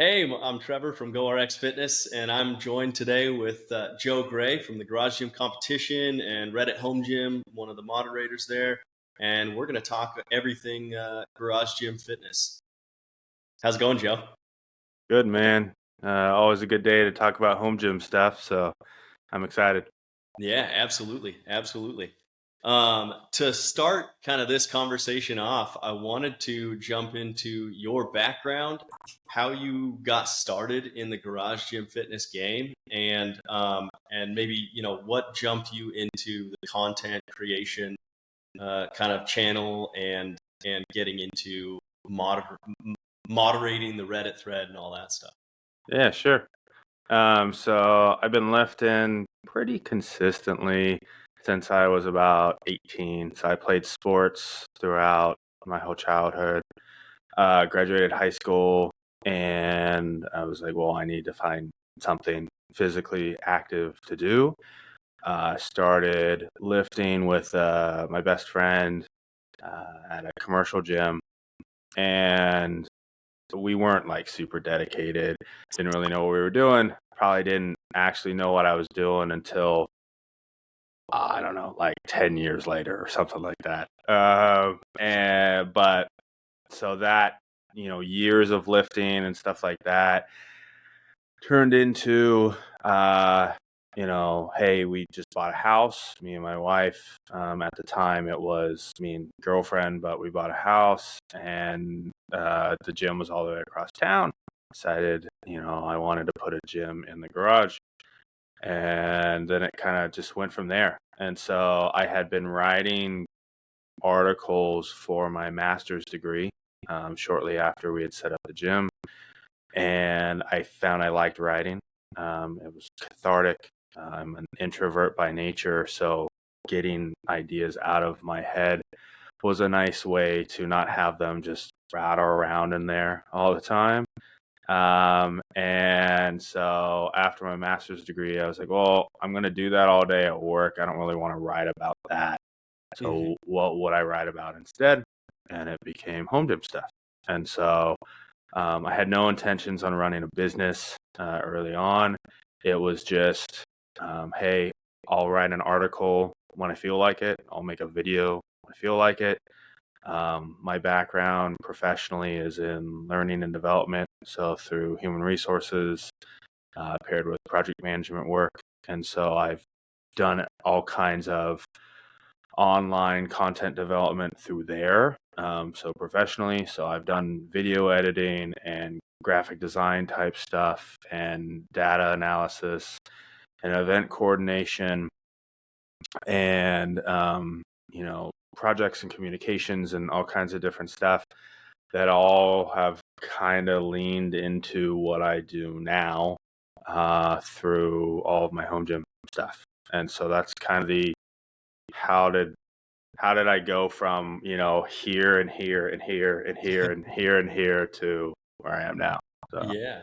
Hey, I'm Trevor from GoRX Fitness, and I'm joined today with Joe Gray from the Garage Gym Competition and Reddit HomeGym, one of the moderators there. And we're going to talk everything Garage Gym Fitness. How's it going, Joe? Good, man. Always a good day to talk about home gym stuff, so I'm excited. Yeah, absolutely. Absolutely. To start kind of this conversation off, I wanted to jump into your background, how you got started in the garage gym fitness game, and maybe what jumped you into the content creation kind of channel and getting into moderating the Reddit thread and all that stuff. Yeah, sure. So I've been lifting pretty consistently since I was about 18. So I played sports throughout my whole childhood. Graduated high school, and I was like, well, I need to find something physically active to do. Started lifting with my best friend at a commercial gym, and we weren't like super dedicated, didn't really know what we were doing, probably didn't actually know what I was doing until I don't know, like 10 years later or something like that. But so that, years of lifting and stuff like that turned into, hey, we just bought a house, me and my wife. At the time, it was me and girlfriend, but we bought a house, and the gym was all the way across town. Decided, I wanted to put a gym in the garage, and then it kind of just went from there. And so I had been writing articles for my master's degree shortly after we had set up the gym, and I found I liked writing. It was cathartic. I'm an introvert by nature, so getting ideas out of my head was a nice way to not have them just rattle around in there all the time. And so after my master's degree, I was like, well, I'm going to do that all day at work. I don't really want to write about that. Hmm. So what would I write about instead? And it became home gym stuff. And so I had no intentions on running a business early on. It was just, hey, I'll write an article when I feel like it. I'll make a video when I feel like it. My background professionally is in learning and development, so through human resources paired with project management work. And so I've done all kinds of online content development through there. So professionally, so I've done video editing and graphic design type stuff and data analysis and event coordination and projects and communications and all kinds of different stuff that all have kind of leaned into what I do now through all of my home gym stuff. And so that's kind of the how did I go from, here and here and here and here and here and here to where I am now. So Yeah.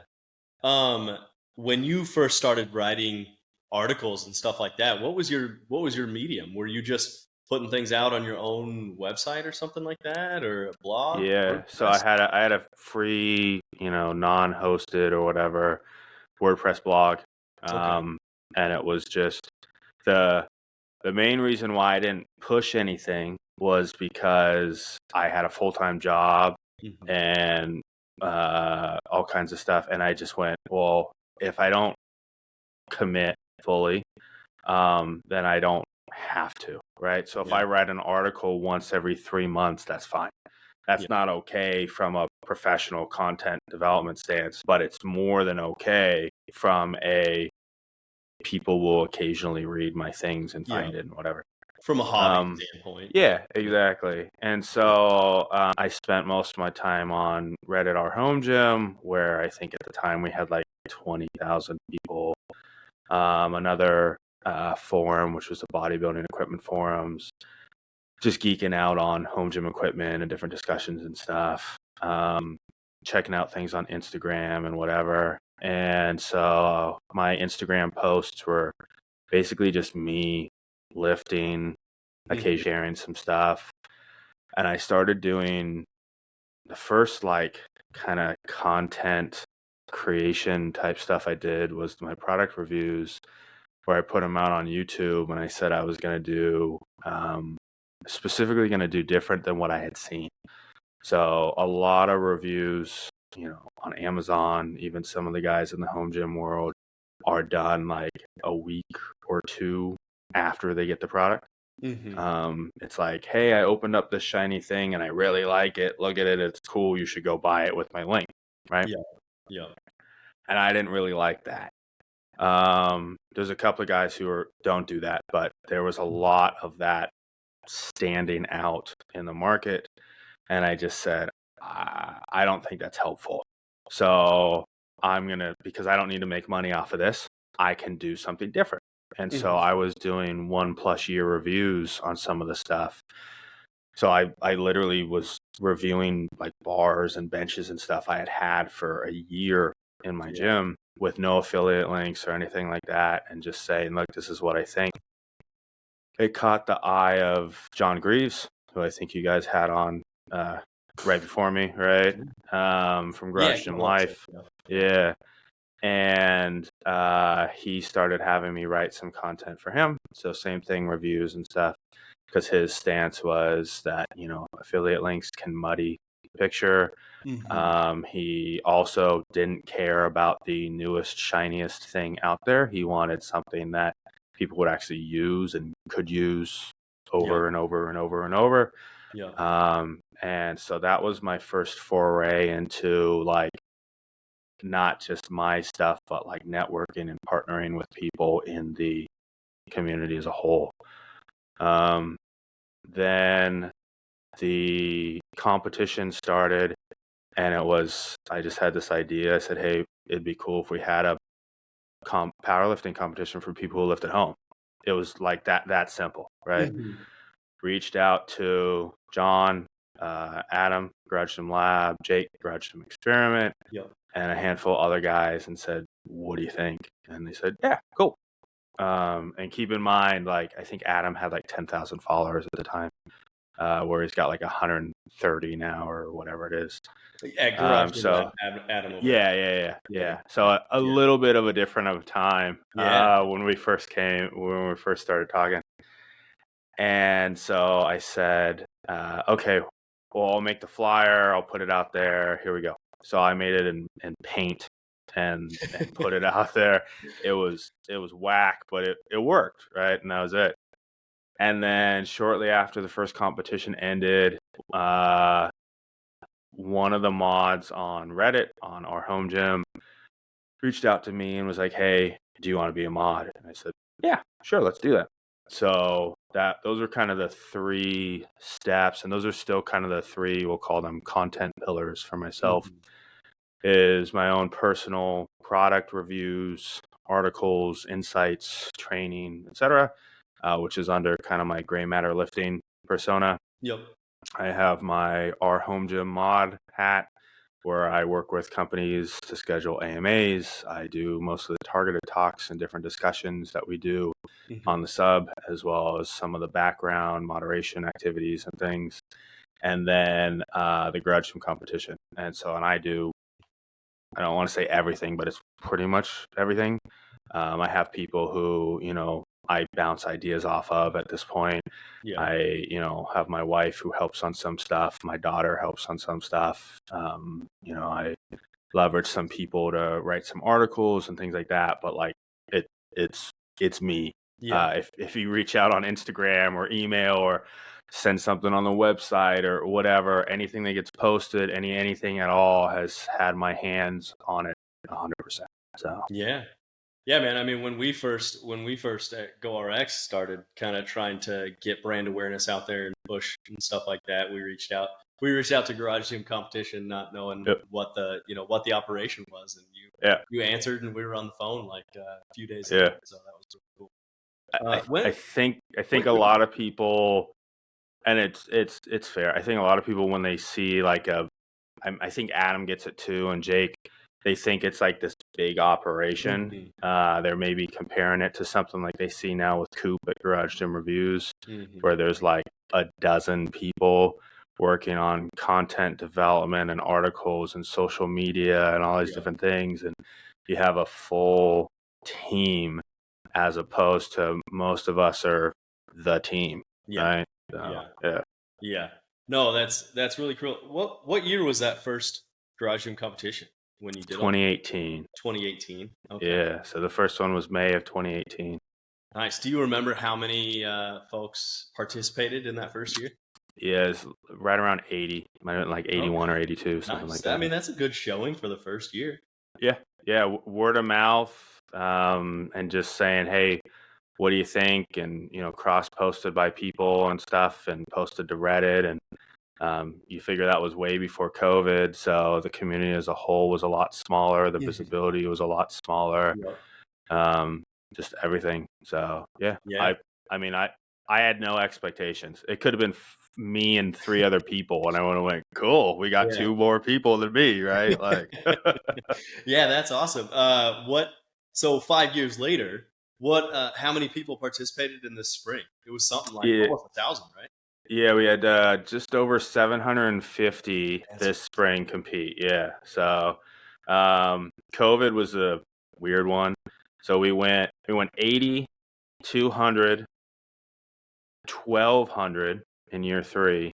Um, when you first started writing articles and stuff like that, what was your medium? Were you just putting things out on your own website or something like that, or a blog, yeah, so WordPress? I had a free, non-hosted or whatever WordPress blog. Okay. Um, and it was just the main reason why I didn't push anything was because I had a full-time job Mhm. and all kinds of stuff, and I just went, well, if I don't commit fully, then I don't have to, right? So if Yeah. I write an article once every 3 months, that's fine. Yeah. That's not okay from a professional content development stance, but it's more than okay from a people will occasionally read my things and Yeah. find it and whatever. From a hobby Um, standpoint. yeah, Yeah. exactly. And Yeah. so I spent most of my time on Reddit, our home gym, where I think at the time we had like 20,000 people. Another forum, which was the bodybuilding equipment forums, just geeking out on home gym equipment and different discussions and stuff. Checking out things on Instagram and whatever. And so my Instagram posts were basically just me lifting, occasionally Mhm. sharing some stuff. And I started doing the first like kind of content creation type stuff I did was my product reviews, where I put them out on YouTube, and I said I was going to do specifically going to do different than what I had seen. So a lot of reviews, on Amazon, even some of the guys in the home gym world are done like a week or two after they get the product. It's like, hey, I opened up this shiny thing and I really like it. Look at it. It's cool. You should go buy it with my link. Right. Yeah. And I didn't really like that. There's a couple of guys who don't do that, but there was a lot of that standing out in the market. And I just said, I don't think that's helpful. So because I don't need to make money off of this, I can do something different. And so I was doing 1+ year reviews on some of the stuff. So I literally was reviewing like bars and benches and stuff I had for a year in my gym with no affiliate links or anything like that, and just saying, look, this is what I think. It caught the eye of John Greaves, who I think you guys had on right before me, right? From Garage Gym Life. Yeah. And he started having me write some content for him. So same thing, reviews and stuff, because his stance was that, affiliate links can muddy the picture. He also didn't care about the newest, shiniest thing out there. He wanted something that people would actually use and could use over and over and over and over. And so that was my first foray into like not just my stuff, but like networking and partnering with people in the community as a whole. Then the competition started, and I just had this idea. I said, hey, it'd be cool if we had a powerlifting competition for people who lift at home. It was like that simple, right? Reached out to John, Adam, Garage Gym Lab, Jake, Garage Gym Experiment, and a handful of other guys, and said, what do you think? And they said, yeah, cool. And keep in mind, like, I think Adam had like 10,000 followers at the time, where he's got like 130 now or whatever it is. Adam yeah. So a little bit of a different of time when we first started talking. And so I said, okay, well, I'll make the flyer. I'll put it out there. Here we go. So I made it in paint and put it out there. It was whack, but it worked, right? And that was it. And then shortly after the first competition ended, one of the mods on Reddit on our home gym reached out to me and was like, hey, do you want to be a mod? And I said, yeah, sure, let's do that. So those are kind of the 3 steps, and those are still kind of the 3, we'll call them content pillars for myself, is my own personal product reviews, articles, insights, training, etc., which is under kind of my gray matter lifting persona. I have our home gym mod hat, where I work with companies to schedule AMAs. I do most of the targeted talks and different discussions that we do on the sub, as well as some of the background moderation activities and things. And then the Garage Gym competition. And I don't want to say everything, but it's pretty much everything. I have people who, I bounce ideas off of at this point. I, have my wife who helps on some stuff. My daughter helps on some stuff. I leverage some people to write some articles and things like that. But like it's me. If you reach out on Instagram or email or send something on the website or whatever, anything that gets posted, anything at all has had my hands on it 100%. So yeah, man. I mean, when we first at GoRX started kind of trying to get brand awareness out there and push and stuff like that, we reached out to Garage Gym competition, not knowing what the operation was, and you answered, and we were on the phone like a few days later. So that was really cool. I think a lot of people, and it's fair. I think a lot of people, when they see like I think Adam gets it too, and Jake, they think it's like this big operation. They're maybe comparing it to something like they see now with Coop at Garage Gym Reviews, where there's like a dozen people working on content development and articles and social media and all these different things. And you have a full team as opposed to most of us are the team, right? So, Yeah. No, that's really cool. What year was that first garage gym competition when you did all 2018. 2018? Okay. Yeah. So the first one was May of 2018. Nice. Do you remember how many folks participated in that first year? Yeah, it's right around 80. Might have been like 81 or 82, something like Nice. I that. mean, that's a good showing for the first year. Yeah. Yeah. Word of mouth, and just saying, hey, what do you think? And, cross posted by people and stuff and posted to Reddit. And you figure that was way before COVID. So the community as a whole was a lot smaller. The visibility was a lot smaller. Just everything. So yeah. Yeah. I mean, I had no expectations. It could have been me and 3 other people, and I would have went, cool. We got 2 more people than me, right? Like, Yeah, that's awesome. So 5 years later, how many people participated in this spring? It was something like yeah, almost 1,000, right? yeah. We had just over 750 this spring compete. Yeah. So, COVID was a weird one. So we went 80, 200, 1,200 in year 3.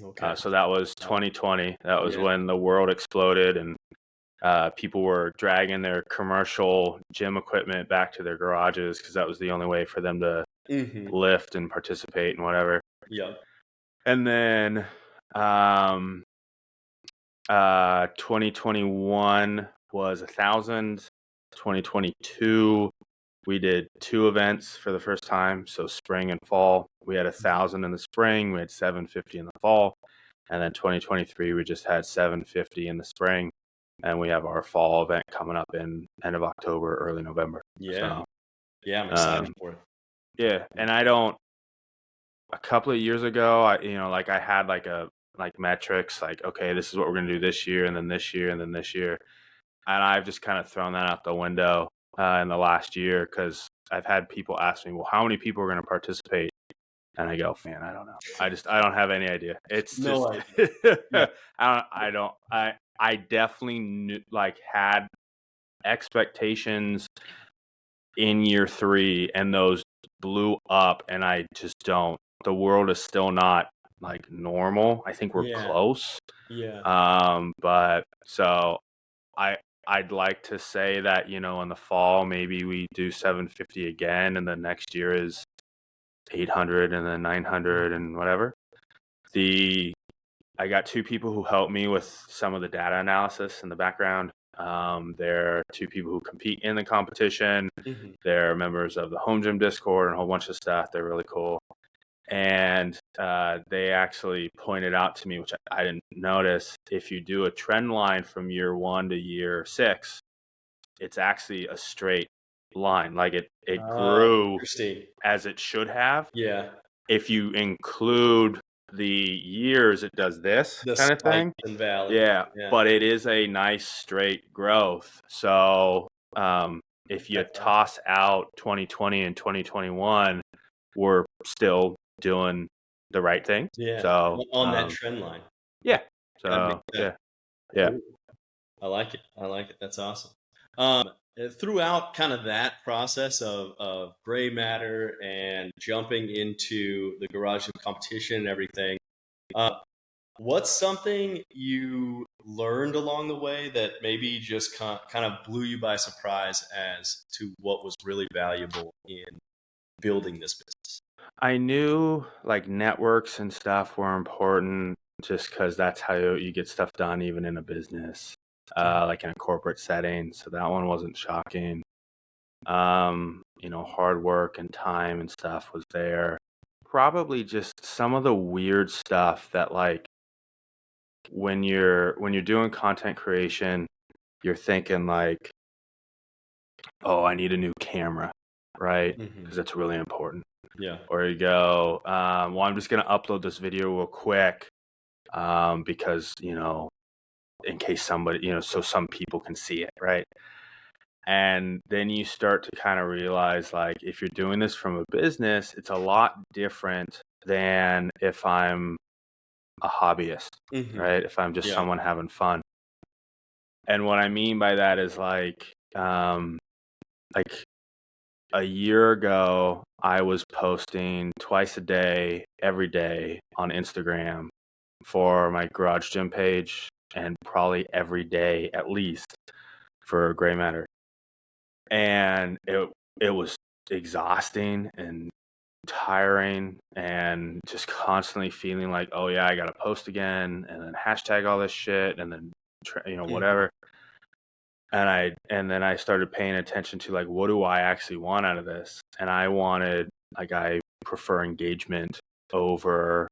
Okay. So that was 2020. That was Yeah. when the world exploded and people were dragging their commercial gym equipment back to their garages because that was the only way for them to lift and participate and whatever. Yeah. And then 2021 was 1,000. 2022 we did 2 events for the first time, so spring and fall. We had 1,000 in the spring, we had 750 in the fall, and then 2023 we just had 750 in the spring, and we have our fall event coming up in end of October, early November. Yeah. So, Yeah, I'm excited for it. yeah, and a couple of years ago, I had like metrics, like, okay, this is what we're gonna do this year, and then this year, and then this year, and I've just kind of thrown that out the window in the last year because I've had people ask me, well, how many people are going to participate? And I go, man, I don't know. I don't have any idea. It's No just, idea. Yeah. I definitely had expectations in year 3 and those blew up, and I just don't. The world is still not like normal. I think we're close. Yeah. But so I'd like to say that, in the fall, maybe we do 750 again, and the next year is 800 and then 900 and whatever. I got 2 people who helped me with some of the data analysis in the background. They're 2 people who compete in the competition. They're members of the HomeGym Discord and a whole bunch of stuff. They're really cool. And they actually pointed out to me, which I didn't notice, if you do a trend line from year 1 to year 6, it's actually a straight line. Like it grew as it should have. Yeah. If you include the years, it does this The kind of thing. spikes and valleys. Yeah, but it is a nice straight growth. So if you toss out 2020 and 2021, we're still doing the right thing. Yeah. So On that trend line. Yeah. So yeah. Cool. I like it. That's awesome. Throughout kind of that process of gray matter and jumping into the garage gym competition and everything, what's something you learned along the way that maybe just kind of blew you by surprise as to what was really valuable in building this business? I knew like networks and stuff were important just because that's how you get stuff done, even in a business, like in a corporate setting. So that one wasn't shocking. Hard work and time and stuff was there. Probably just some of the weird stuff that, like, when you're doing content creation, you're thinking like, oh, I need a new camera, right? Because that's really important. Yeah. Or you go, well, I'm just gonna upload this video real quick, because in case somebody, so some people can see it, right? And then you start to kind of realize, like, if you're doing this from a business, it's a lot different than if I'm a hobbyist, Mm-hmm. right? If I'm just Yeah. someone having fun. And what I mean by that is like a year ago, I was posting twice a day, every day on Instagram for my garage gym page, and probably every day at least for Gray Matter. And it was exhausting and tiring, and just constantly feeling like, oh yeah, I gotta post again, and then hashtag all this shit, and then Mm-hmm. whatever. And then I started paying attention to, like, what do I actually want out of this? And I prefer engagement over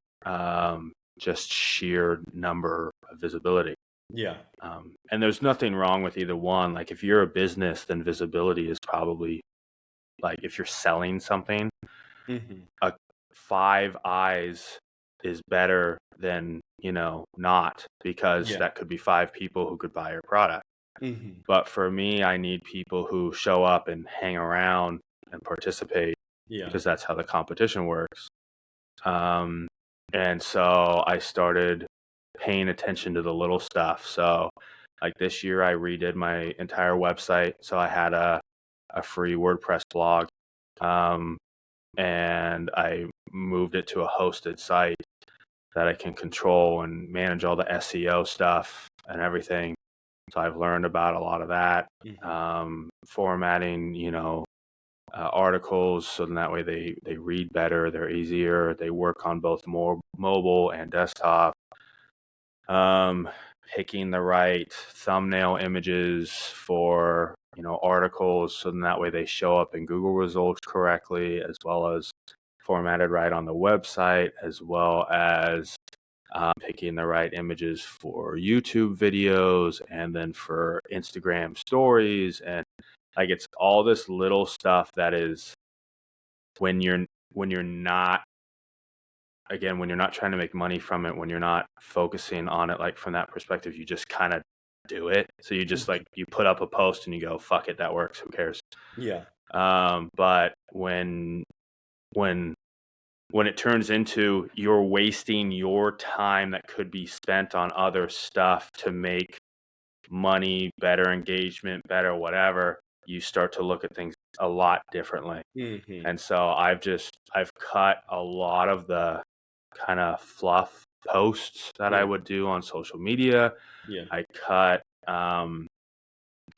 just sheer number of visibility. Yeah. And there's nothing wrong with either one. Like, if you're a business, then visibility is probably, like, if you're selling something, Mm-hmm. a 5 eyes is better than, not, because Yeah. that could be 5 people who could buy your product. Mm-hmm. But for me, I need people who show up and hang around and participate, Yeah. because that's how the competition works. Um, and so I started paying attention to the little stuff. So, like, this year, I redid my entire website. So I had a free WordPress blog, and I moved it to a hosted site that I can control and manage all the SEO stuff and everything. So I've learned about a lot of that, Mm-hmm. formatting, articles, so then that way they read better, they're easier, they work on both more mobile and desktop. Um, Picking the right thumbnail images for, articles, so then that way they show up in Google results correctly, as well as formatted right on the website, as well as picking the right images for YouTube videos, and then for Instagram stories. And, like, it's all this little stuff that is, when you're not, again, when you're not trying to make money from it, when you're not focusing on it, like, from that perspective, you just kind of do it. So you just, like, you put up a post and you go, fuck it, that works, who cares? Yeah. But when when it turns into you're wasting your time that could be spent on other stuff to make money, better engagement, better whatever, you start to look at things a lot differently. Mm-hmm. And so I've cut a lot of the kind of fluff posts that I Yeah. would do on social media. Yeah. I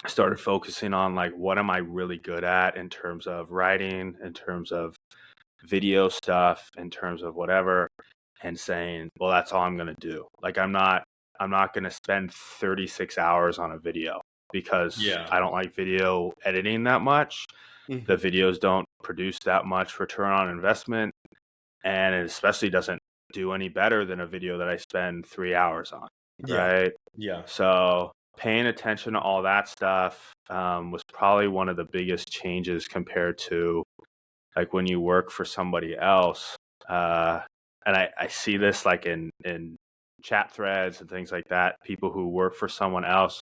started focusing on, like, what am I really good at in terms of writing, in terms of video stuff, in terms of whatever, and saying, well, that's all I'm going to do. Like, I'm not going to spend 36 hours on a video, because Yeah. I don't like video editing that much. The Mm-hmm. videos don't produce that much return on investment, and it especially doesn't do any better than a video that I spend 3 hours on, Yeah. right? Yeah. So paying attention to all that stuff was probably one of the biggest changes compared to, like, when you work for somebody else. And I see this, like, in chat threads and things like that. People who work for someone else,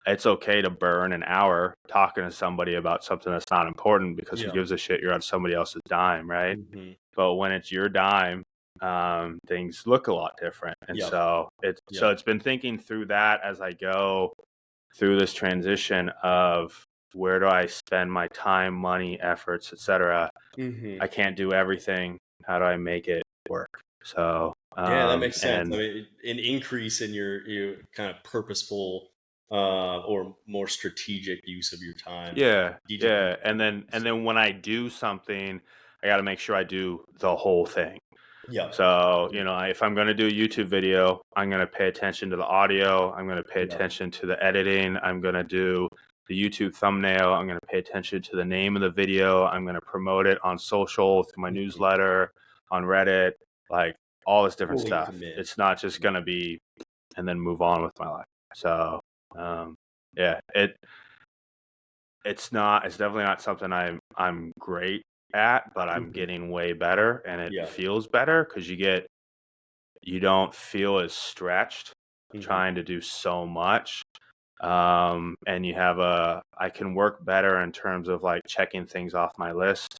it's okay to burn an hour talking to somebody about something that's not important, because who Yeah. gives a shit? You're on somebody else's dime, right? Mm-hmm. But when it's your dime, things look a lot different. And Yeah. so Yeah. it's been thinking through that as I go through this transition of, where do I spend my time, money, efforts, etc. Mm-hmm. I can't do everything. How do I make it work? So, Yeah, that makes sense. I and mean, an increase in your kind of purposeful or more strategic use of your time, yeah, strategic use yeah. of And then when I do something, I got to make sure I do the whole thing. yeah, So, if I'm going to do a YouTube video, I'm going to pay attention to the audio. I'm going to pay yeah, attention to the editing. I'm going to do the YouTube thumbnail. I'm going to pay attention to the name of the video. I'm going to promote it on social, through my mhm. newsletter, on Reddit, like, all this different Fully stuff. commit. It's not just going to be, and then move on with my life. So, yeah, it's definitely not something I'm great at, but I'm Mhm. getting way better, and it Yeah. feels better, because you don't feel as stretched Mhm. trying to do so much. And I can work better in terms of, like, checking things off my list,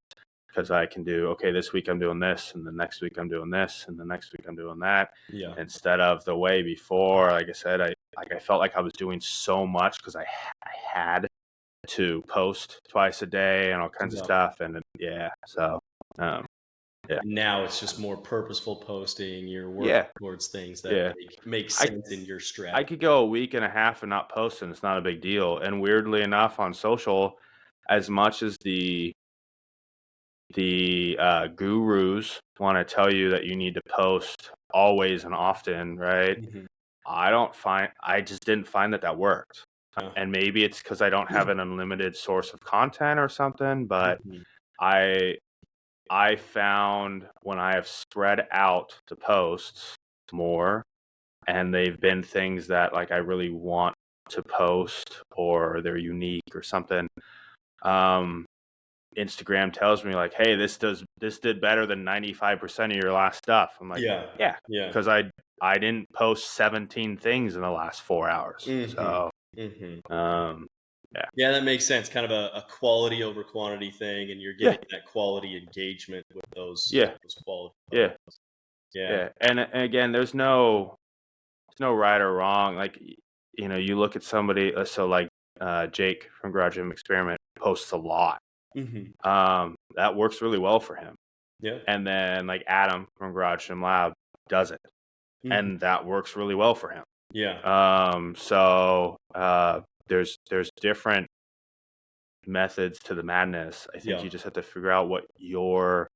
because I can do, okay, this week I'm doing this, and the next week I'm doing this, and the next week I'm doing that. Yeah. Instead of the way before, like I said, I felt like I was doing so much because I had to post twice a day and all kinds of Yeah. stuff. And so yeah. Now it's just more purposeful posting. You're working Yeah. towards things that Yeah. make I sense in your I strategy. could go a week and a half and not post, and it's not a big deal. And weirdly enough, on social, as much as the gurus want to tell you that you need to post always and often, right? Mhm. I just didn't find that worked. Yeah. And maybe it's because I don't have an unlimited source of content or something, but Mhm. I found when I have spread out the posts more, and they've been things that like I really want to post or they're unique or something. Instagram tells me like, hey, this did better than 95% of your last stuff. I'm like, Yeah. yeah, Yeah. because I didn't post 17 things in the last 4 hours. Mhm. So Mhm. yeah. Yeah, that makes sense. Kind of a quality over quantity thing, and you're Yeah. getting that quality engagement with Yeah. those quality Yeah. posts. Yeah. Yeah. And again, there's no right or wrong. Like, you look at somebody, so like Jake from Garage Gym Experiment posts a lot. Mhm. That works really well for him. Yeah. And then like Adam from Garage Gym Lab does it, Mhm. and that works really well for him. Yeah. So there's different methods to the madness. I think Yeah. you just have to figure out what your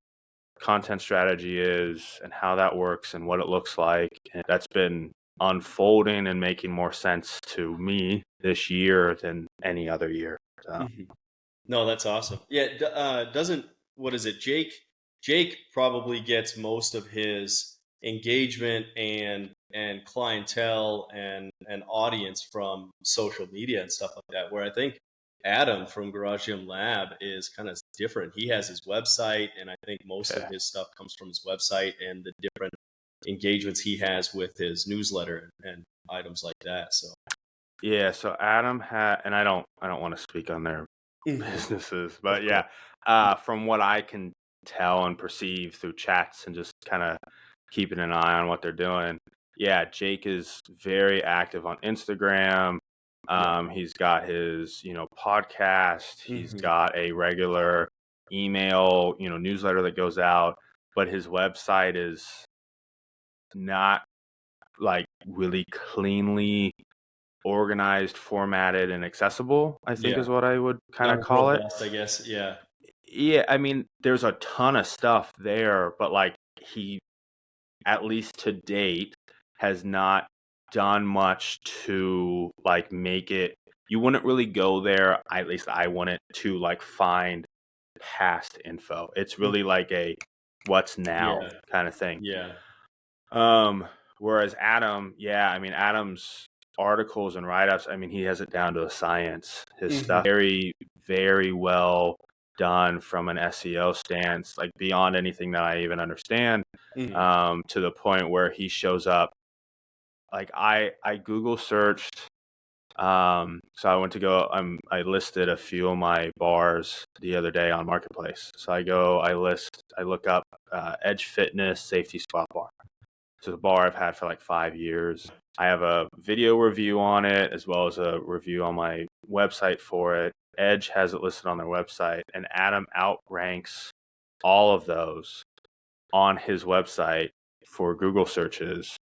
content strategy is and how that works and what it looks like. And that's been unfolding and making more sense to me this year than any other year. So. Mhm. No, that's awesome. Yeah, doesn't what is it? Jake probably gets most of his engagement and clientele and audience from social media and stuff like that. Where I think Adam from Garage Gym Lab is kind of different. He has his website, and I think most of Yeah. his stuff comes from his website and the different engagements he has with his newsletter and items like that. So, Yeah, so Adam had, and I don't want to speak on their Mhm. businesses, Of but course. yeah, from what I can tell and perceive through chats and just kind of keeping an eye on what they're doing, yeah, Jake is very active on Instagram. Yeah. He's got his, podcast. He's Mhm. got a regular email, newsletter that goes out, but his website is not like really cleanly organized, formatted, and accessible, I think Yeah. is what I would kind Not of as call it. robust, I guess. Yeah. Yeah, I mean, there's a ton of stuff there, but like he, at least to date, has not done much to like make it. You wouldn't really go there, at least I wouldn't, to like find past info. It's Mm. really like a what's now Yeah. kind of thing. Yeah. Um, Whereas Adam, yeah, I mean, Adam's articles and write-ups, I mean, he has it down to a science. His Mhm. stuff very, very well done from an SEO stance, like beyond anything that I even understand, Mhm. to the point where he shows up. Like I Google searched. So I went to go. I listed a few of my bars the other day on Marketplace. So I look up Edge Fitness Safety Squat Bar. So the bar I've had for like 5 years. I have a video review on it as well as a review on my website for it. Edge has it listed on their website, and Adam outranks all of those on his website for Google searches.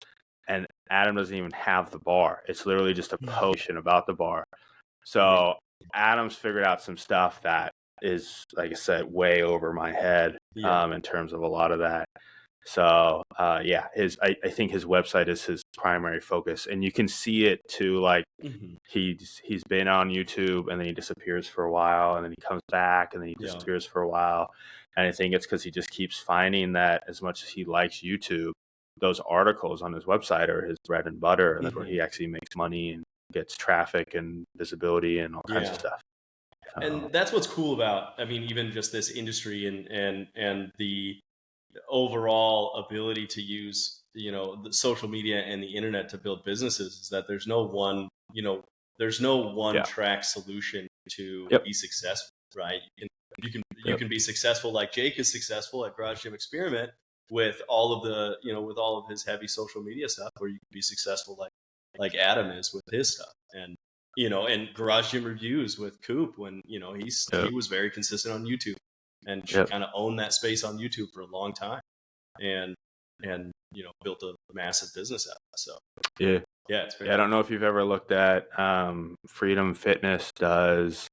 And Adam doesn't even have the bar. It's literally just a post about the bar. Yeah. So Adam's figured out some stuff that is, like I said, way over my head Yeah. in terms of a lot of that. So yeah, I think his website is his primary focus, and you can see it too. Like Mhm. he's been on YouTube, and then he disappears for a while, and then he comes back, and then he Yeah. disappears for a while. And I think it's because he just keeps finding that as much as he likes YouTube, those articles on his website are his bread and butter, and that's where Mhm. he actually makes money and gets traffic and visibility and all kinds of Yeah. stuff. And that's what's cool about, I mean, even just this industry and the overall ability to use, the social media and the internet to build businesses is that there's no one Yeah. track solution to Yep. be successful, right? You can be successful like Jake is successful at Garage Gym Experiment with all of the, with all of his heavy social media stuff, or you can be successful like Adam is with his stuff. And and Garage Gym Reviews with Coop, when he was very consistent on YouTube and kind of owned that space on YouTube for a long time, and built a massive business out of it. So it's very I don't know if you've ever looked at Freedom Fitness does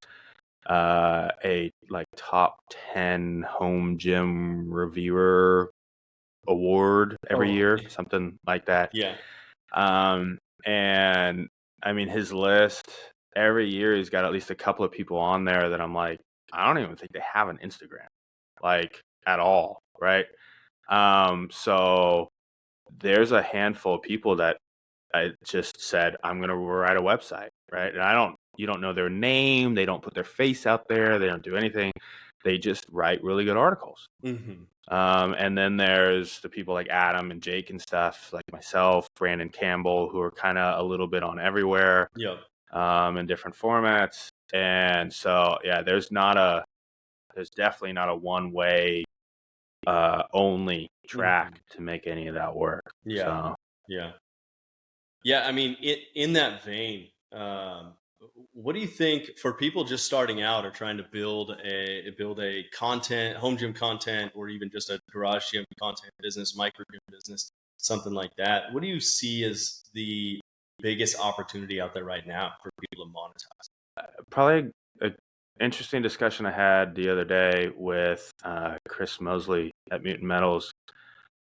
a like top 10 home gym reviewer award every year, something like that. And I mean, his list every year, he's got at least a couple of people on there that I'm like, I don't even think they have an Instagram, like, at all, right? So there's a handful of people that I just said, I'm going to write a website, right? And you don't know their name. They don't put their face out there. They don't do anything. They just write really good articles. And then there's the people like Adam and Jake and stuff, like myself, Brandon Campbell, who are kind of a little bit on everywhere, in different formats. And so, there's definitely not a one way, only track to make any of that work. I mean, in that vein, what do you think for people just starting out or trying to build a content, home gym content, or even just a garage gym content business, micro gym business, something like that? What do you see as the biggest opportunity out there right now for people to monetize? Probably an interesting discussion I had the other day with Chris Mosley at Mutant Metals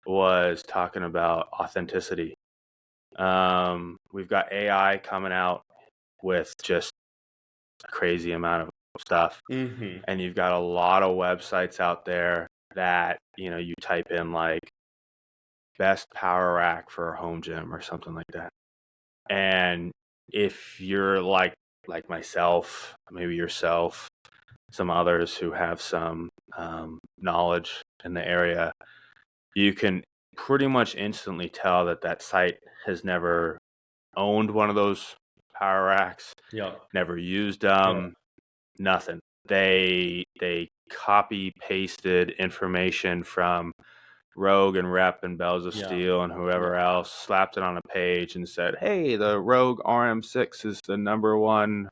was talking about authenticity. We've got AI coming out with just a crazy amount of stuff. And you've got a lot of websites out there that, you type in like best power rack for a home gym or something like that. And if you're like myself, maybe yourself, some others who have some knowledge in the area, you can pretty much instantly tell that site has never owned one of those power racks, never used them, nothing. They copy pasted information from Rogue and Rep and Bells of Steel and whoever else, slapped it on a page and said, hey, the Rogue RM6 is the #1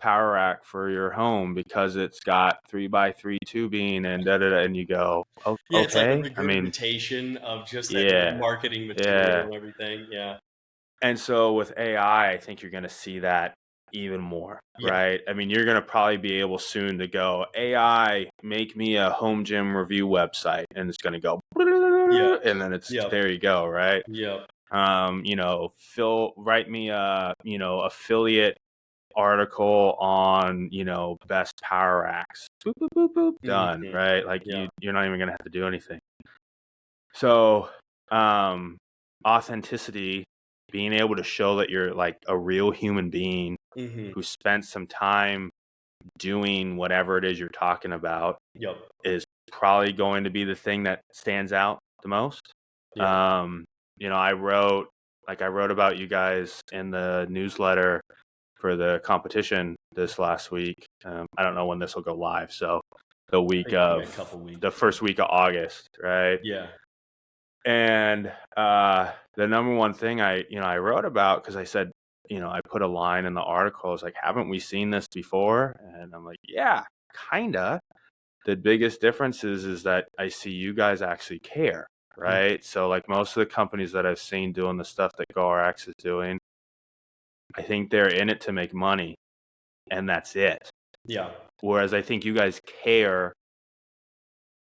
power rack for your home because it's got 3x3 tubing and and you go, okay. It's like a regurgitation of just that marketing material and everything. And so with AI, I think you're going to see that even more, right? I mean, you're going to probably be able soon to go, AI, make me a home gym review website, and it's going to go, and then it's there you go, right? Phil, write me a affiliate article on best power racks. Boop, boop, boop, boop, done, right? Like you're not even going to have to do anything. So authenticity, being able to show that you're like a real human being who spent some time doing whatever it is you're talking about, is probably going to be the thing that stands out the most. I wrote about you guys in the newsletter for the competition this last week. I don't know when this will go live, so the week of the first week of August, right? And the #1 thing I wrote about, because I said, I put a line in the article, I was like, haven't we seen this before? And I'm like, yeah, kinda. The biggest difference is that I see you guys actually care, right? So like most of the companies that I've seen doing the stuff that GoRX is doing, I think they're in it to make money, and that's it. Whereas I think you guys care,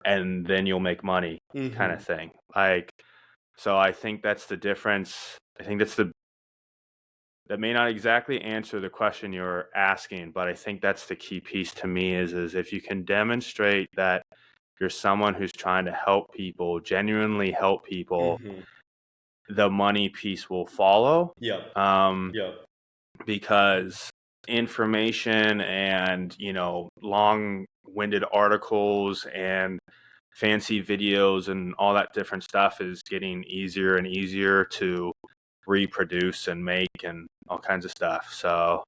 and then you'll make money, kind of thing. Like, so I think that's the difference. I think that may not exactly answer the question you're asking, but I think that's the key piece to me is if you can demonstrate that you're someone who's trying to help people, genuinely help people, the money piece will follow. Because information and, long-winded articles and fancy videos and all that different stuff is getting easier and easier to reproduce and make and all kinds of stuff. So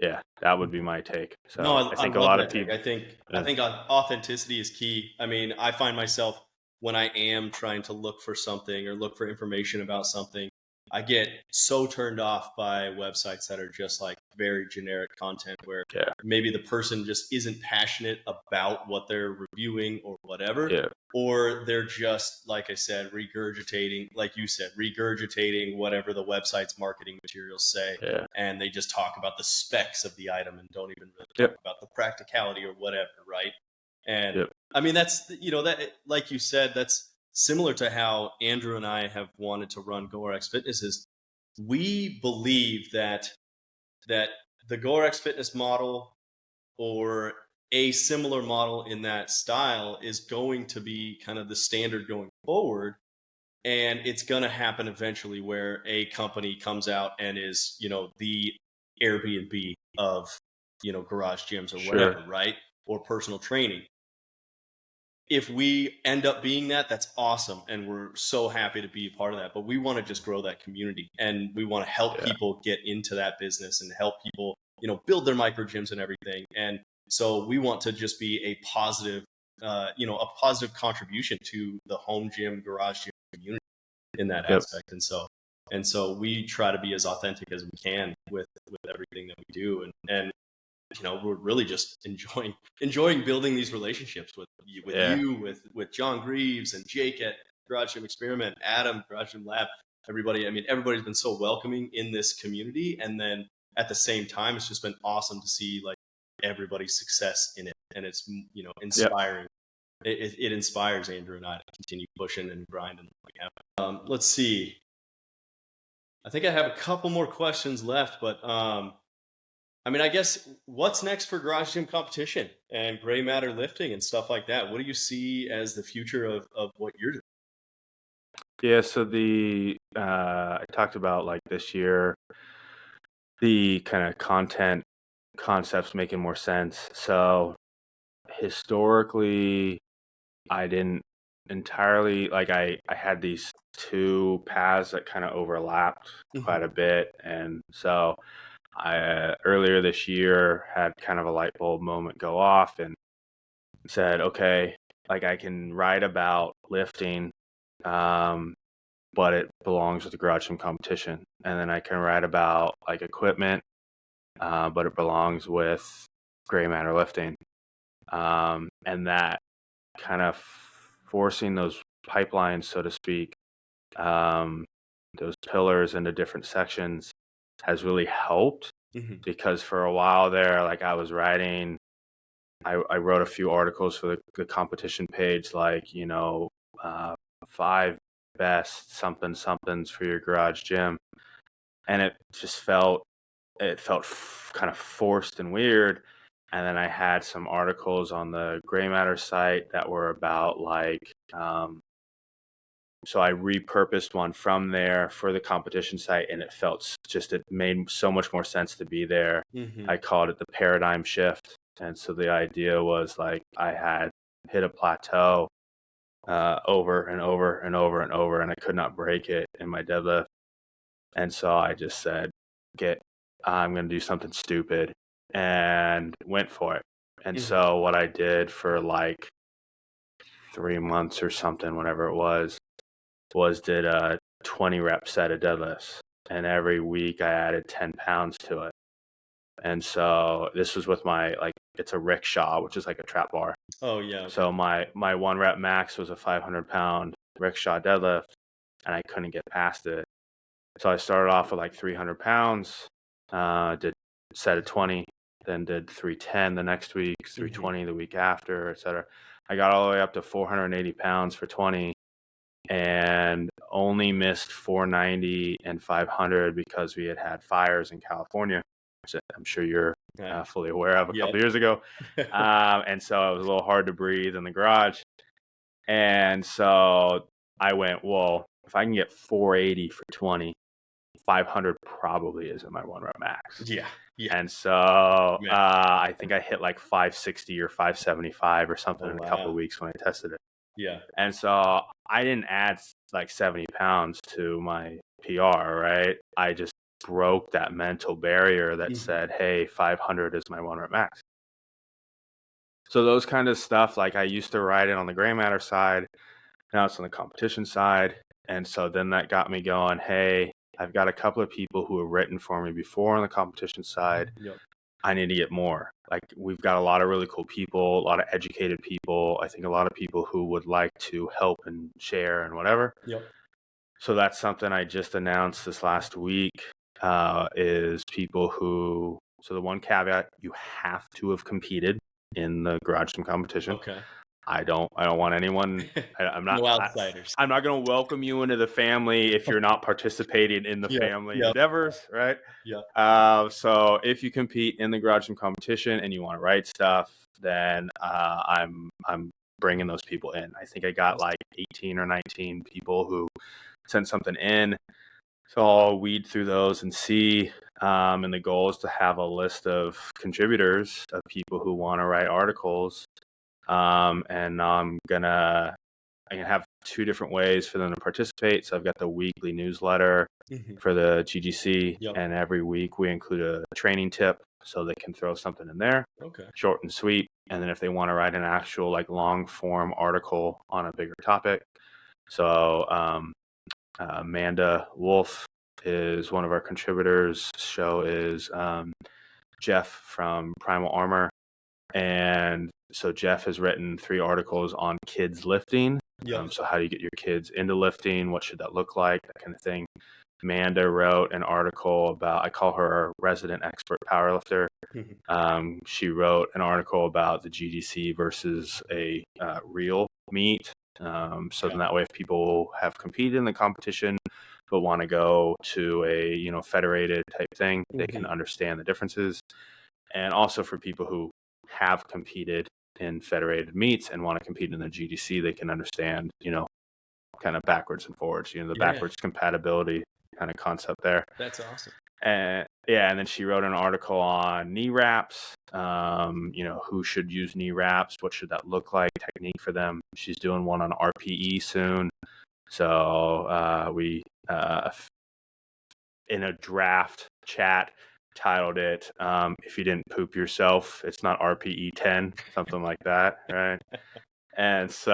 Yeah, that would be my take. No, So I I think a love lot of that take. people. I think authenticity is key. I mean, I find myself when I am trying to look for something or look for information about something, I get so turned off by websites that are just like very generic content where Yeah, maybe the person just isn't passionate about what they're reviewing or whatever, yeah, or they're just, like I said, regurgitating, like you said, regurgitating whatever the website's marketing materials say, yeah, and they just talk about the specs of the item and don't even really talk yep, about the practicality or whatever, right? And yep, I mean, that's, that, like you said, that's similar to how Andrew and I have wanted to run GoRx Fitness. Is we believe that the GoRx Fitness model or a similar model in that style is going to be kind of the standard going forward, and it's going to happen eventually where a company comes out and is the Airbnb of garage gyms or sure, whatever, right? Or personal training. If we end up being that, that's awesome, and we're so happy to be a part of that. But we want to just grow that community, and we want to help yeah, people get into that business and help people build their micro gyms and everything. And so we want to just be a positive a positive contribution to the home gym, garage gym community in that yep, aspect. And so we try to be as authentic as we can with everything that we do. And we're really just enjoying building these relationships with yeah, you, with John Greaves and Jake at Garage Gym Experiment, Adam, Garage Gym Lab, everybody. I mean, everybody's been so welcoming in this community. And then at the same time, it's just been awesome to see like everybody's success in it. And it's, yep. inspiring. It inspires Andrew and I to continue pushing and grinding. Let's see. I think I have a couple more questions left, but I mean, I guess what's next for garage gym competition and gray matter lifting and stuff like that? What do you see as the future of what you're doing? Yeah, so I talked about like this year, the kind of content concepts making more sense. So historically, I didn't entirely like I had these two paths that kind of overlapped Hmm. quite a bit, and so I earlier this year had kind of a light bulb moment go off and said, okay, like I can write about lifting, um, but it belongs with the garage gym competition, and then I can write about like equipment, but it belongs with gray matter lifting, and that kind of forcing those pipelines, so to speak, um, those pillars into different sections has really helped Hmm. because for a while there, like I was writing, I wrote a few articles for the competition page, like, uh, 5 best somethings for your garage gym. And it just felt kind of forced and weird. And then I had some articles on the Gray Matter site that were about like, so I repurposed one from there for the competition site, and it made so much more sense to be there. Hmm. I called it the paradigm shift. And so the idea was like I had hit a plateau over and over and over and over, and I could not break it in my deadlift. And so I just said, I'm going to do something stupid, and went for it. And Hmm. so what I did for like 3 months or something, whatever it was did a 20 rep set of deadlifts. And every week I added 10 pounds to it. And so this was with it's a rickshaw, which is like a trap bar. Oh yeah. Okay. So my 1 rep max was a 500-pound rickshaw deadlift, and I couldn't get past it. So I started off with like 300 pounds, did set of 20, then did 310 the next week, Hmm. 320 the week after, etc. I got all the way up to 480 pounds for 20 and only missed 490 and 500 because we had fires in California, which I'm sure you're Right. fully aware of a Yep. couple years ago. And so it was a little hard to breathe in the garage. And so I went, well, if I can get 480 for 20, 500 probably isn't my 1 rep max. Yeah. Yeah. And so Man. I think I hit like 560 or 575 or something Oh in a couple wow. of weeks when I tested it. Yeah. And so I didn't add like 70 pounds to my PR, right? I just broke that mental barrier that Mhm. said, hey, 500 is my 1 rep max. So those kind of stuff, like I used to write it on the gray matter side. Now it's on the competition side. And so then that got me going, hey, I've got a couple of people who have written for me before on the competition side. Yep. I need to get more. Like we've got a lot of really cool people, a lot of educated people. I think a lot of people who would like to help and share and whatever. Yep. So that's something I just announced this last week, is people who, so the one caveat, you have to have competed in the garage gym competition. Okay. I don't want anyone. I'm not. No outsiders. I'm not going to welcome you into the family if you're not participating in the Yep. family Yep. endeavors, right? Yep. So if you compete in the garage gym competition and you want to write stuff, then I'm bringing those people in. I think I got like 18 or 19 people who sent something in. So I'll weed through those and see. And the goal is to have a list of contributors of people who want to write articles. And I can have 2 different ways for them to participate. So I've got the weekly newsletter for the GGC, Yep. and every week we include a training tip so they can throw something in there, Okay. short and sweet. And then if they want to write an actual like long form article on a bigger topic, so Amanda Wolf is one of our contributors. Show is Jeff from Primal Armor. And so Jeff has written 3 articles on kids lifting. Yep. So how do you get your kids into lifting? What should that look like? That kind of thing. Amanda wrote an article about, I call her our resident expert powerlifter. She wrote an article about the GDC versus a real meet. So then that way, if people have competed in the competition but want to go to a federated type thing, they can understand the differences. And also for people who have competed in federated meets and want to compete in the GDC, they can understand, kind of backwards and forwards, the backwards compatibility kind of concept there. That's awesome. And then she wrote an article on knee wraps, who should use knee wraps, what should that look like, technique for them. She's doing one on RPE soon. So we, in a draft chat, titled it, if you didn't poop yourself, it's not RPE 10, something like that, right? And so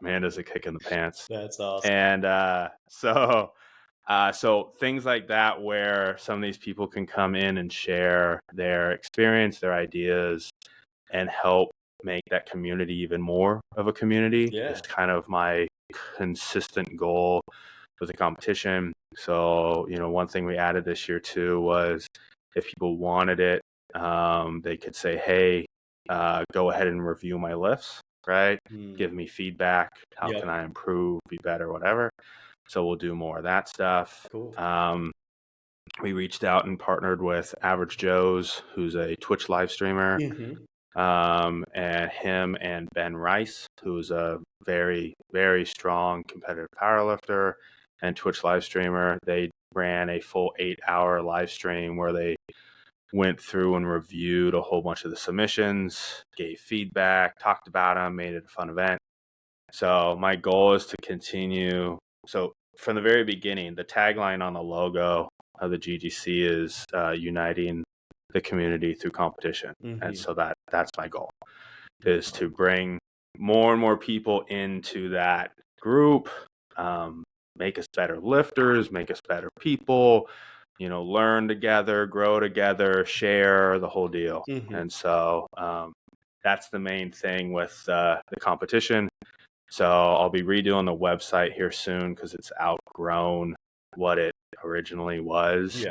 Amanda's a kick in the pants. That's awesome. And so things like that, where some of these people can come in and share their experience, their ideas, and help make that community even more of a community is kind of my consistent goal with the competition. So, one thing we added this year too was if people wanted it, they could say, hey, go ahead and review my lifts, right? Give me feedback. How can I improve, be better, whatever. So we'll do more of that stuff. Cool. We reached out and partnered with Average Joe's, who's a Twitch live streamer. And him and Ben Rice, who's a very, very strong competitive powerlifter and Twitch live streamer. They ran a full 8-hour live stream where they went through and reviewed a whole bunch of the submissions, gave feedback, talked about them, made it a fun event. So my goal is to continue. So from the very beginning, the tagline on the logo of the GGC is uniting the community through competition. And so that's my goal, is to bring more and more people into that group, make us better lifters, make us better people, learn together, grow together, share, the whole deal. And so that's the main thing with the competition. So I'll be redoing the website here soon because it's outgrown what it originally was.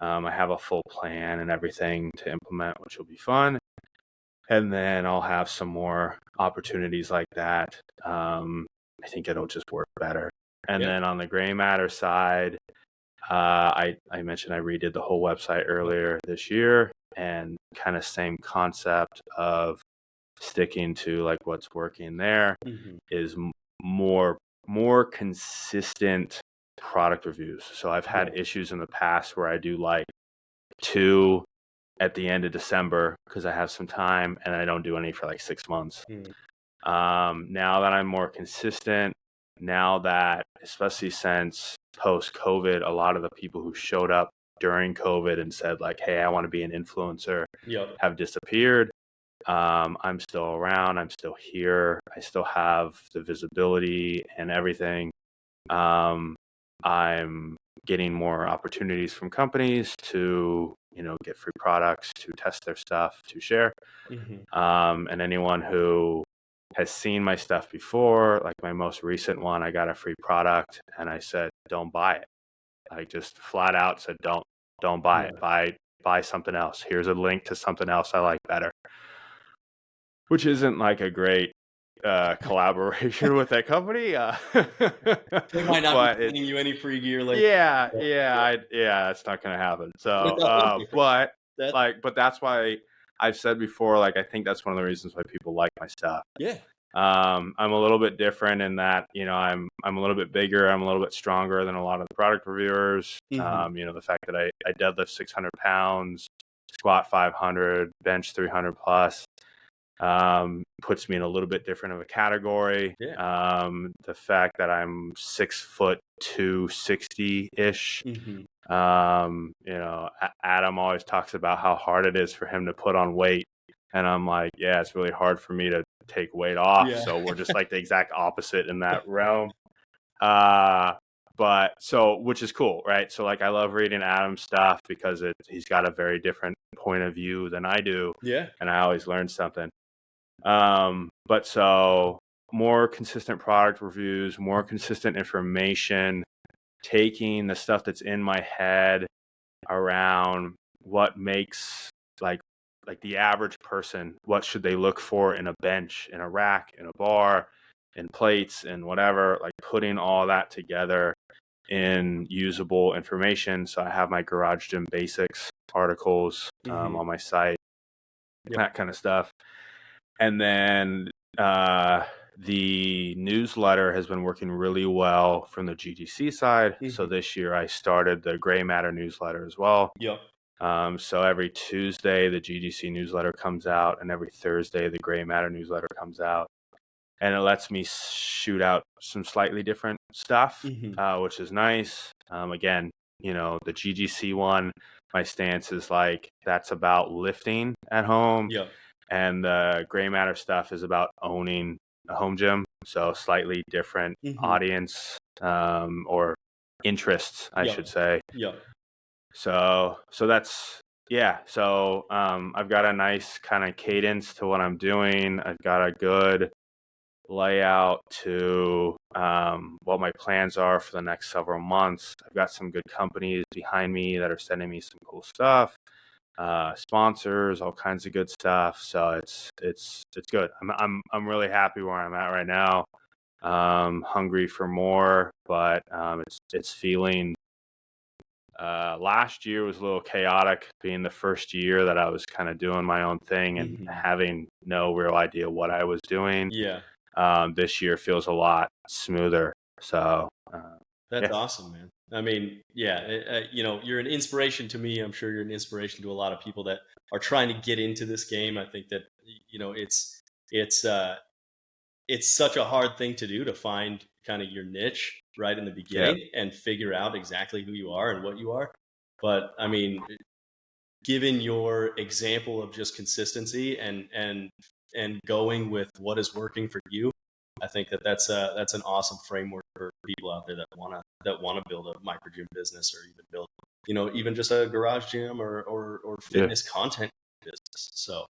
I have a full plan and everything to implement, which will be fun. And then I'll have some more opportunities like that. I think it'll just work better. And then on the gray matter side, I mentioned I redid the whole website earlier this year, and kind of same concept of sticking to like what's working there is more consistent product reviews. So I've had issues in the past where I do like 2 at the end of December because I have some time, and I don't do any for like 6 months. Now that I'm more consistent, now that, especially since post COVID, a lot of the people who showed up during COVID and said like, hey, I want to be an influencer, Yep. have disappeared. I'm still around. I'm still here. I still have the visibility and everything. I'm getting more opportunities from companies to, get free products, to test their stuff, to share. And anyone who has seen my stuff before, like my most recent one, I got a free product and I said, don't buy it. I just flat out said, don't buy it. Buy something else. Here's a link to something else I like better. Which isn't like a great collaboration with that company. They might not But be sending you any free gear later. yeah, it's not gonna happen. So, but that's why I've said before, like, I think that's one of the reasons why people like my stuff. Yeah. I'm a little bit different in that, I'm a little bit bigger. I'm a little bit stronger than a lot of the product reviewers. The fact that I deadlift 600 pounds, squat 500, bench 300 plus, puts me in a little bit different of a category. Yeah. The fact that I'm 6'2", 260-ish. Adam always talks about how hard it is for him to put on weight. And I'm like, yeah, it's really hard for me to take weight off. Yeah. So we're just like the exact opposite in that realm. Which is cool, right? So like, I love reading Adam's stuff because he's got a very different point of view than I do. Yeah. And I always learn something. But so more consistent product reviews, more consistent information, taking the stuff that's in my head around what makes like the average person, what should they look for in a bench, in a rack, in a bar, in plates, and whatever, like putting all that together in usable information. So I have my Garage Gym Basics articles on my site, that kind of stuff. And then the newsletter has been working really well from the GGC side. So this year I started the Gray Matter newsletter as well. Yep. So every Tuesday the GGC newsletter comes out, and every Thursday the Gray Matter newsletter comes out. And it lets me shoot out some slightly different stuff, which is nice. Again, the GGC one, my stance is like, that's about lifting at home. Yep. And the Gray Matter stuff is about owning a home gym. So slightly different audience, or interests, I should say. Yep. So that's, yeah. So I've got a nice kind of cadence to what I'm doing. I've got a good layout to what my plans are for the next several months. I've got some good companies behind me that are sending me some cool stuff. Sponsors, all kinds of good stuff. So it's good. I'm really happy where I'm at right now. Hungry for more, but it's feeling. Last year was a little chaotic, being the first year that I was kind of doing my own thing and having no real idea what I was doing. Yeah. This year feels a lot smoother. So that's awesome, man. I mean, yeah, you're an inspiration to me. I'm sure you're an inspiration to a lot of people that are trying to get into this game. I think that, it's such a hard thing to do, to find kind of your niche right in the beginning and figure out exactly who you are and what you are. But I mean, given your example of just consistency and going with what is working for you, I think that's an awesome framework for people out there that want to build a micro gym business, or even build, even just a garage gym or fitness content business. So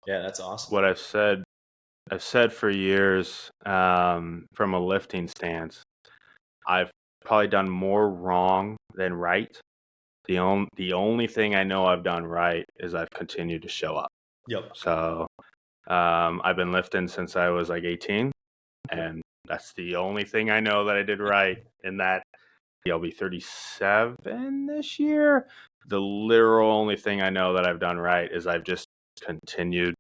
yeah, that's awesome. What I've said for years, from a lifting stance, I've probably done more wrong than right. The only thing I know I've done right is I've continued to show up. Yep. So I've been lifting since I was like 18, and that's the only thing I know that I did right. In that, I'll be 37 this year. The literal only thing I know that I've done right is I've just continued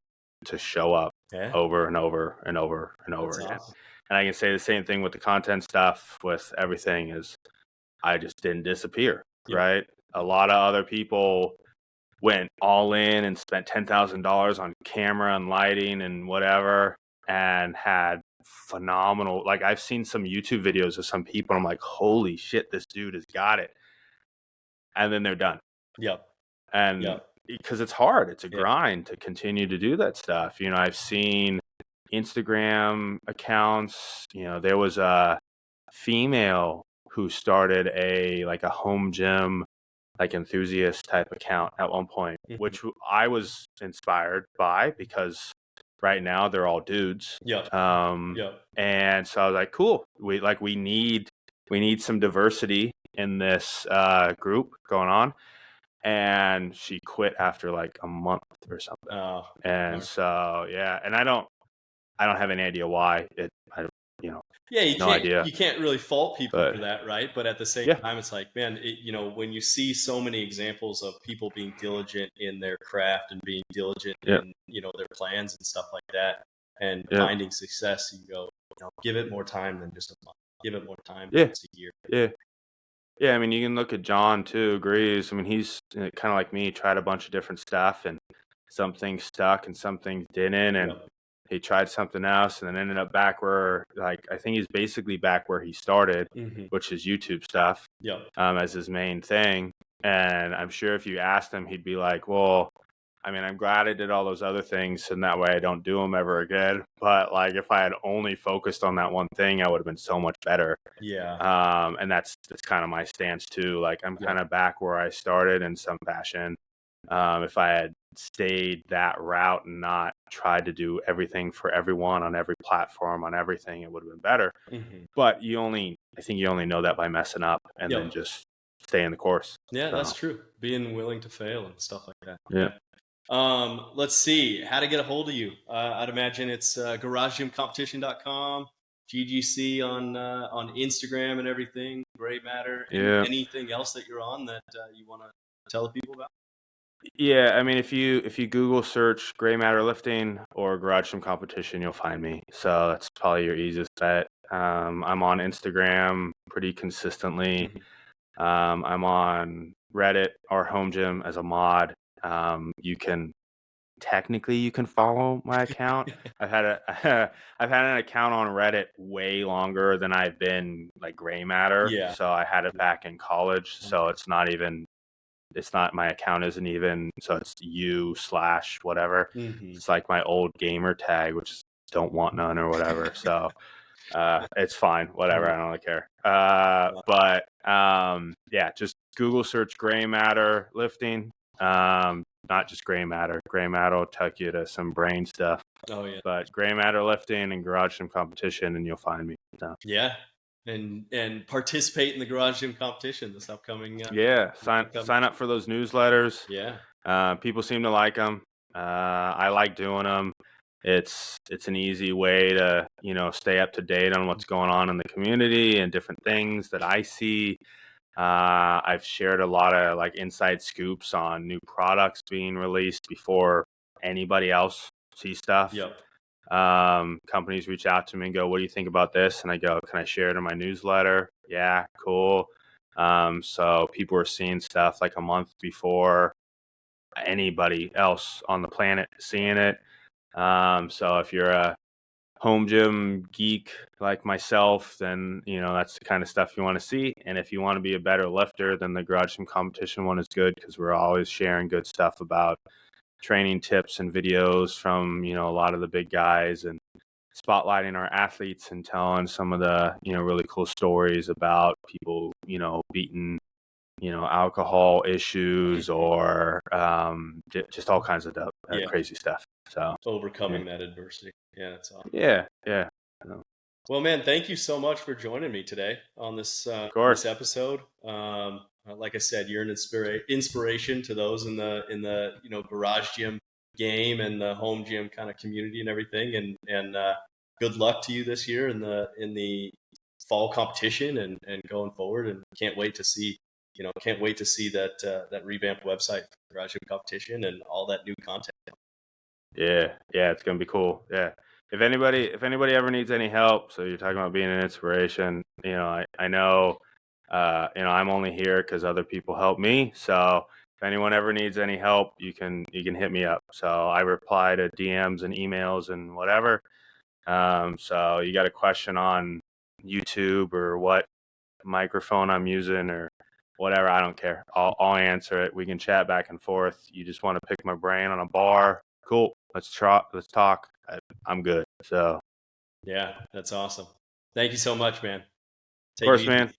to show up over and over and over and over again. Awesome. And I can say the same thing with the content stuff, with everything, is I just didn't disappear, right? A lot of other people went all in and spent $10,000 on camera and lighting and whatever, and had phenomenal. Like I've seen some YouTube videos of some people, and I'm like, holy shit, this dude has got it. And then they're done. Yep. And Yep. because it's hard, it's a Yeah. grind to continue to do that stuff. You know, I've seen Instagram accounts, you know, there was a female who started like a home gym, like enthusiast type account at one point, which I was inspired by because right now they're all dudes. Yep. And so I was like, cool. We need some diversity in this group going on. And she quit after like a month or something. Oh, And so yeah, and I don't have any idea why. yeah, No idea. you can't really fault people But for that, right? But at the same yeah, time, it's like, man, when you see so many examples of people being diligent in their craft and being diligent yeah, in their plans and stuff like that, and yeah, finding success, you go, give it more time than just a month. Give it more time than yeah, just a year. yeah. Yeah, I mean, you can look at John too, agrees. I mean, he's kind of like me, tried a bunch of different stuff, and some things stuck and some things didn't. And Yep. he tried something else and then ended up back where, like, I think he's basically back where he started, which is YouTube stuff, Yep. as his main thing. And I'm sure if you asked him, he'd be like, well, I mean, I'm glad I did all those other things, and that way I don't do them ever again. But like, if I had only focused on that one thing, I would have been so much better. Yeah. And that's kind of my stance too. Like I'm Yep. kind of back where I started in some fashion. If I had stayed that route and not tried to do everything for everyone on every platform on everything, it would have been better. But I think you only know that by messing up and then Yep. just staying the course. Yeah, So, that's true. Being willing to fail and stuff like that. yeah. Let's see how to get a hold of you. I'd imagine it's garagegymcompetition.com, GGC on Instagram and everything. Gray Matter. Yeah. Anything else that you're on that you want to tell the people about? Yeah, I mean, if you Google search Gray Matter Lifting or Garage Gym Competition, you'll find me. So that's probably your easiest bet. I'm on Instagram pretty consistently. I'm on Reddit or Home Gym as a mod. You can follow my account. I've had an account on Reddit way longer than I've been like Gray Matter. Yeah. So I had it back in college. So my account isn't even, so it's / whatever. It's like my old gamer tag, which is don't want none or whatever. So it's fine, whatever. I don't really care. But yeah, just Google search Gray Matter Lifting. Not just Gray Matter. Gray Matter will take you to some brain stuff. Oh yeah. But Gray Matter Lifting and Garage Gym Competition, and you'll find me. So. Yeah. And participate in the Garage Gym Competition this upcoming. Yeah, sign up for those newsletters. Yeah. People seem to like them. I like doing them. It's an easy way to stay up to date on what's going on in the community and different things that I see. I've shared a lot of like inside scoops on new products being released before anybody else sees stuff. Yep. Companies reach out to me and go, "What do you think about this?" And I go, "Can I share it in my newsletter?" Yeah, cool. So people are seeing stuff like a month before anybody else on the planet seeing it. So if you're a home gym geek like myself, then that's the kind of stuff you want to see. And if you want to be a better lifter, then the Garage Gym Competition one is good because we're always sharing good stuff about training tips and videos from a lot of the big guys and spotlighting our athletes and telling some of the really cool stories about people beating alcohol issues or just all kinds of crazy stuff. So overcoming that adversity. Yeah, that's awesome. Yeah. Well, man, thank you so much for joining me today on this episode. Like I said, you're an inspiration to those in the garage gym game and the home gym kind of community and everything. And good luck to you this year in the fall competition and going forward. And can't wait to see that revamped website for garage gym competition and all that new content. Yeah, it's gonna be cool. Yeah. If anybody ever needs any help, so you're talking about being an inspiration, I know, I'm only here because other people help me. So if anyone ever needs any help, you can hit me up. So I reply to DMs and emails and whatever. So you got a question on YouTube or what microphone I'm using or whatever, I don't care. I'll answer it. We can chat back and forth. You just want to pick my brain on a bar? Cool. Let's talk. I'm good. So, Yeah, that's awesome. Thank you so much, man. of Take it course, easy. man.